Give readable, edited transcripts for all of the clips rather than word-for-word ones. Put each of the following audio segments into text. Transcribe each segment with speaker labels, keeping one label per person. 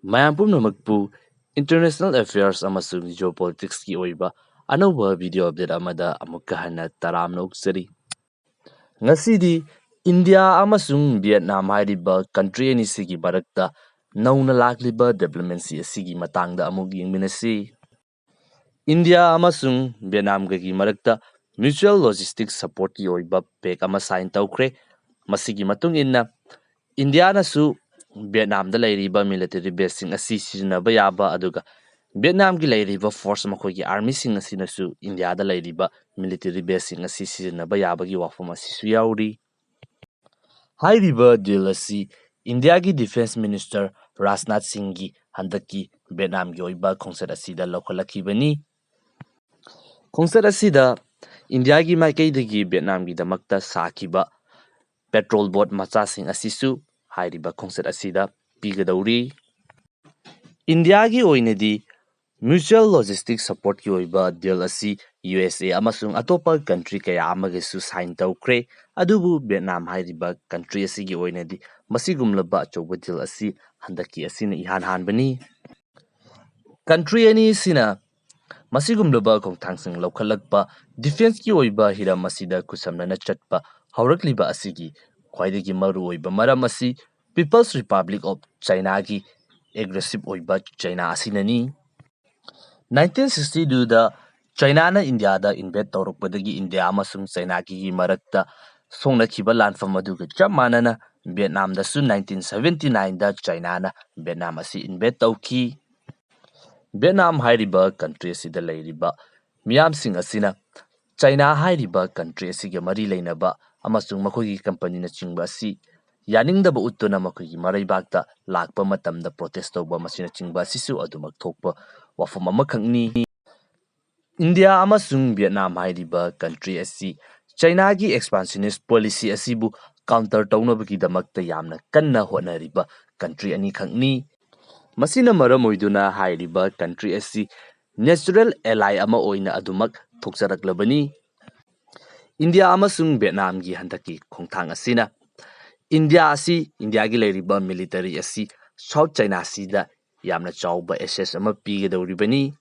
Speaker 1: ꯃꯌꯥꯝ ꯄꯨꯝꯅꯃꯛꯄꯨ international affairs ꯑꯃꯁꯨꯡ ꯖꯤꯑꯣꯄꯣꯂꯤꯇꯤꯛꯁꯀꯤ ꯑꯣꯏꯕ ꯑꯅꯧꯕ ꯚꯤꯗꯤꯑꯣ ꯑꯞꯗꯦꯠ ꯑꯃꯗ ꯑꯃꯨꯛꯀ ꯍꯟꯅ ꯇꯔꯥꯝꯅ ꯑꯣꯛꯆꯔꯤ꯫ ꯉꯁꯤꯗꯤ ꯏꯟꯗꯤꯌꯥ ꯑꯃꯁꯨꯡ ꯚꯤꯌꯦꯠꯅꯥꯝ ꯍꯥꯏꯔꯤꯕ ꯀꯟꯇ꯭ꯔꯤ ꯑꯅꯤꯁꯤꯒꯤ ꯃꯔꯛꯇ ꯅꯧꯅ ꯂꯥꯛꯂꯤꯕ ꯗꯦꯕꯂꯞꯃꯦꯟꯠꯁꯤ ꯑꯁꯤꯒꯤ ꯃꯇꯥꯡꯗ ꯑꯃꯨꯛ ꯌꯦꯡꯃꯤꯟꯅꯁꯤ꯫ ꯏꯟꯗꯤꯌꯥ ꯑꯃꯁꯨꯡ ꯚꯤꯌꯦꯠꯅꯥꯝꯒꯒꯤ ꯃꯔꯛꯇ ꯃ꯭ꯌꯨꯆꯨꯑꯦꯜ ꯂꯣꯖꯤꯁꯇꯤꯛ ꯁꯄꯣꯔꯠꯀꯤ ꯑꯣꯏꯕ ꯄꯦꯛ ꯑꯃ ꯁꯥꯏꯟ ꯇꯧꯈ꯭ꯔꯦ꯫ ꯃꯁꯤꯒꯤ ꯃꯇꯨꯡ ꯏꯟꯅ ꯏꯟꯗꯤꯌꯥꯅꯁꯨ ꯚꯤꯌꯦꯠꯅꯥꯝꯗ ꯂꯩꯔꯤꯕ ꯃꯤꯂꯤꯇꯔꯤ ꯕꯦꯁꯁꯤꯡ ꯑꯁꯤ ꯁꯤꯖꯤꯟꯅꯕ ꯌꯥꯕ ꯑꯗꯨꯒ ꯚꯤꯌꯦꯠꯅꯥꯝꯒꯤ ꯂꯩꯔꯤꯕ ꯐꯣꯔꯁ ꯃꯈꯣꯏꯒꯤ ꯑꯥꯔꯃꯤꯁꯤꯡ ꯑꯁꯤꯅꯁꯨ ꯏꯟꯗꯤꯌꯥꯗ ꯂꯩꯔꯤꯕ ꯃꯤꯂꯤꯇꯔꯤ ꯕꯦꯁꯁꯤꯡ ꯑꯁꯤ ꯁꯤꯖꯤꯟꯅꯕ ꯌꯥꯕꯒꯤ ꯋꯥꯐꯝ ꯑꯁꯤꯁꯨ ꯌꯥꯎꯔꯤ꯫ ꯍꯥꯏꯔꯤꯕ ꯗꯤꯜ ꯑꯁꯤ ꯏꯟꯗꯤꯌꯥꯒꯤ ꯗꯤꯐꯦꯟꯁ ꯃꯤꯅꯤꯁꯇꯔ ꯔꯥꯖꯅꯥꯊ ꯁꯤꯡꯒꯤ ꯍꯟꯗꯛꯀꯤ ꯚꯤꯌꯦꯠꯅꯥꯝꯒꯤ ꯑꯣꯏꯕ ꯈꯣꯡꯆꯠ ꯑꯁꯤꯗ ꯂꯧꯈꯠꯂꯛꯈꯤꯕꯅꯤ꯫ ꯈꯣꯡꯆꯠ ꯑꯁꯤꯗ ꯏꯟꯗꯤꯌꯥꯒꯤ ꯃꯥꯏꯀꯩꯗꯒꯤ ꯚꯤꯌꯦꯠꯅꯥꯝꯒꯤꯗꯃꯛꯇ ꯁꯥꯈꯤꯕ ꯄꯦꯇ꯭ꯔꯣꯜ ꯕꯣꯠ ꯃꯆꯥꯁꯤꯡ ꯑꯁꯤꯁꯨ ꯍꯥꯏꯔꯤꯕ ꯈꯣꯡꯆꯠ ꯑꯁꯤꯗ ꯄꯤꯒꯗꯧꯔꯤ꯫ ꯏꯟꯗꯤꯌꯥꯒꯤ ꯑꯣꯏꯅꯗꯤ ꯃ꯭ꯌꯨꯆꯨꯑꯦꯜ ꯂꯣꯖꯤꯁꯇꯤꯛ ꯁꯄꯣꯔꯠꯀꯤ ꯑꯣꯏꯕ ꯗꯤꯜ ꯑꯁꯤ USA ꯑꯃꯁꯨꯡ ꯑꯇꯣꯞꯄ ꯀꯟꯇ꯭ꯔꯤ ꯀꯌꯥ ꯑꯃꯒꯁꯨ ꯁꯥꯏꯟ ꯇꯧꯈ꯭ꯔꯦ꯫ ꯑꯗꯨꯕꯨ ꯚꯤꯌꯦꯠꯅꯥꯝ ꯍꯥꯏꯔꯤꯕ ꯀꯟꯇ꯭ꯔꯤ ꯑꯁꯤꯒꯤ ꯑꯣꯏꯅꯗꯤ ꯃꯁꯤꯒꯨꯝꯂꯕ ꯑꯆꯧꯕ ꯗꯤꯜ ꯑꯁꯤ ꯍꯟꯗꯛꯀꯤ ꯑꯁꯤꯅ ꯏꯍꯥꯟ ꯍꯥꯟꯕꯅꯤ꯫ ꯀꯟꯇ꯭ꯔꯤ ꯑꯅꯤꯁꯤꯅ ꯃꯁꯤꯒꯨꯝꯂꯕ ꯈꯣꯡꯊꯥꯡꯁꯤꯡ ꯂꯧꯈꯠꯂꯛꯄ ꯗꯤꯐꯦꯟꯁꯀꯤ ꯑꯣꯏꯕ ꯍꯤꯔꯝ ꯑꯁꯤꯗ ꯈꯨꯠꯁꯝꯅꯅ ꯆꯠꯄ ꯍꯧꯔꯛꯂꯤꯕ ꯑꯁꯤꯒꯤ ꯈ꯭ꯋꯥꯏꯗꯒꯤ ꯃꯔꯨꯑꯣꯏꯕ ꯃꯔꯝ ꯑꯁꯤ ꯄꯤꯄꯜꯁ ꯔꯤꯄꯕ꯭ꯂꯤꯛ ꯑꯣꯐ ꯆꯥꯏꯅꯥꯒꯤ ꯑꯦꯒ꯭ꯔꯦꯁꯤꯞ ꯑꯣꯏꯕ ꯆꯥꯏꯅꯥ ꯑꯁꯤꯅꯅꯤ꯫ 1962ꯗ ꯆꯥꯏꯅꯥꯅ ꯏꯟꯗꯤꯌꯥꯗ ꯏꯟꯚꯦꯗ ꯇꯧꯔꯛꯄꯗꯒꯤ ꯏꯟꯗꯤꯌꯥ ꯑꯃꯁꯨꯡ ꯆꯥꯏꯅꯥꯒꯤ ꯃꯔꯛꯇ ꯁꯣꯛꯅꯈꯤꯕ ꯂꯥꯟꯐꯝ ꯑꯗꯨꯒ ꯆꯞ ꯃꯥꯟꯅꯅ ꯚꯤꯌꯦꯠꯅꯥꯝꯗꯁꯨ 1979ꯗ ꯆꯥꯏꯅꯥꯅ ꯚꯤꯌꯦꯠꯅꯥꯝ ꯑꯁꯤ ꯏꯟꯚꯦꯗ ꯇꯧꯈꯤ꯫ ꯚꯤꯌꯦꯠꯅꯥꯝ ꯍꯥꯏꯔꯤꯕ ꯀꯟꯇ꯭ꯔꯤ ꯑꯁꯤꯗ ꯂꯩꯔꯤꯕ ꯃꯤꯌꯥꯝꯁꯤꯡ ꯑꯁꯤꯅ ꯆꯥꯏꯅꯥ ꯍꯥꯏꯔꯤꯕ ꯀꯟꯇ꯭ꯔꯤ ꯑꯁꯤꯒ ꯃꯔꯤ ꯂꯩꯅꯕ ꯑꯃꯁꯨꯡ ꯃꯈꯣꯏꯒꯤ ꯀꯝꯄꯅꯤꯅꯆꯤꯡꯕ ꯑꯁꯤ ꯌꯥꯅꯤꯡꯗꯕ ꯎꯠꯇꯨꯅ ꯃꯈꯣꯏꯒꯤ ꯃꯔꯩꯕꯥꯛꯇ ꯂꯥꯛꯄ ꯃꯇꯝꯗ ꯄ꯭ꯔꯣꯇꯦꯁ ꯇꯧꯕ ꯃꯁꯤꯅꯆꯤꯡꯕ ꯑꯁꯤꯁꯨ ꯑꯗꯨꯃꯛ ꯊꯣꯛꯄ ꯋꯥꯐꯝ ꯑꯃꯈꯛꯅꯤ꯫ ꯏꯟꯗꯤꯌꯥ ꯑꯃꯁꯨꯡ ꯚꯤꯌꯦꯠꯅꯥꯝ ꯍꯥꯏꯔꯤꯕ ꯀꯟꯇ꯭ꯔꯤ ꯑꯁꯤ ꯆꯥꯏꯅꯥꯒꯤ ꯑꯦꯛꯁꯄꯥꯟꯁꯅꯤꯁꯠ ꯄꯣꯂꯤꯁꯤ ꯑꯁꯤꯕꯨ ꯀꯥꯎꯟꯇꯔ ꯇꯧꯅꯕꯒꯤꯗꯃꯛꯇ ꯌꯥꯝꯅ ꯀꯟꯅ ꯍꯣꯠꯅꯔꯤꯕ ꯀꯟꯇ꯭ꯔꯤ ꯑꯅꯤꯈꯛꯅꯤ꯫ ꯃꯁꯤꯅ ꯃꯔꯝ ꯑꯣꯏꯗꯨꯅ ꯍꯥꯏꯔꯤꯕ ꯀꯟꯇ꯭ꯔꯤ ꯑꯁꯤ ꯅꯦꯆꯔꯦꯜ ꯑꯦꯂꯥꯏ ꯑꯃ ꯑꯣꯏꯅ ꯑꯗꯨꯃꯛ ꯊꯣꯛꯆꯔꯛꯂꯕꯅꯤ꯫ ꯏꯟꯗꯤꯌꯥ ꯑꯃꯁꯨꯡ ꯚꯤꯌꯦꯠꯅꯥꯝꯒꯤ ꯍꯟꯗꯛꯀꯤ ꯈꯣꯡꯊꯥꯡ ꯑꯁꯤꯅ ꯏꯟꯗꯤꯌꯥꯒꯤ ꯂꯩꯔꯤꯕ ꯃꯤꯂꯤꯇꯔꯤ ꯑꯁꯤ ꯁꯥꯎꯊ ꯆꯥꯏꯅꯥ ꯁꯤꯗ ꯌꯥꯝꯅ ꯆꯥꯎꯕ ꯑꯦꯁꯦꯁ ꯑꯃ ꯄꯤꯒꯗꯧꯔꯤꯕꯅꯤ꯫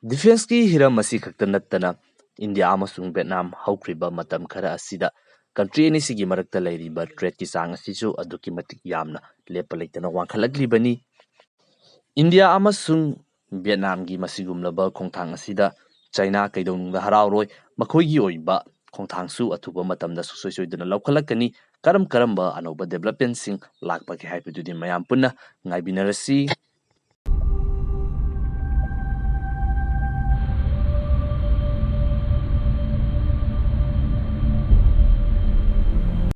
Speaker 1: ꯗꯤꯐꯦꯟꯁꯀꯤ ꯍꯤꯔꯝ ꯑꯁꯤ ꯈꯛꯇ ꯅꯠꯇꯅ ꯏꯟꯗꯤꯌꯥ ꯑꯃꯁꯨꯡ ꯚꯤꯌꯦꯠꯅꯥꯝ ꯍꯧꯈ꯭ꯔꯤꯕ ꯃꯇꯝ ꯈꯔ ꯑꯁꯤꯗ ꯀꯟꯇ꯭ꯔꯤ ꯑꯅꯤꯁꯤꯒꯤ ꯃꯔꯛꯇ ꯂꯩꯔꯤꯕ ꯇ꯭ꯔꯦꯗꯀꯤ ꯆꯥꯡ ꯑꯁꯤꯁꯨ ꯑꯗꯨꯛꯀꯤ ꯃꯇꯤꯛ ꯌꯥꯝꯅ ꯂꯦꯞꯄ ꯂꯩꯇꯅ ꯋꯥꯡꯈꯠꯂꯛꯂꯤꯕꯅꯤ꯫ ꯏꯟꯗꯤꯌꯥ ꯑꯃꯁꯨꯡ ꯚꯤꯌꯦꯠꯅꯥꯝꯒꯤ ꯃꯁꯤꯒꯨꯝꯂꯕ ꯈꯣꯡꯊꯥꯡ ꯑꯁꯤꯗ ꯆꯥꯏꯅꯥ ꯀꯩꯗꯧꯅꯨꯡꯗ ꯍꯔꯥꯎꯔꯣꯏ꯫ ꯃꯈꯣꯏꯒꯤ ꯑꯣꯏꯕ ꯈꯣꯡꯊꯥꯡꯁꯨ ꯑꯊꯨꯕ ꯃꯇꯝꯗ ꯁꯨꯡꯁꯣꯏ ꯁꯣꯏꯗꯅ ꯂꯧꯈꯠꯂꯛꯀꯅꯤ꯫ ꯀꯔꯝꯕ ꯑꯅꯧꯕ ꯗꯦꯕꯂꯞꯃꯦꯟꯠꯁꯤꯡ ꯂꯥꯛꯄꯒꯦ ꯍꯥꯏꯕꯗꯨꯗꯤ ꯃꯌꯥꯝ ꯄꯨꯟꯅ ꯉꯥꯏꯕꯤꯅꯔꯁꯤ꯫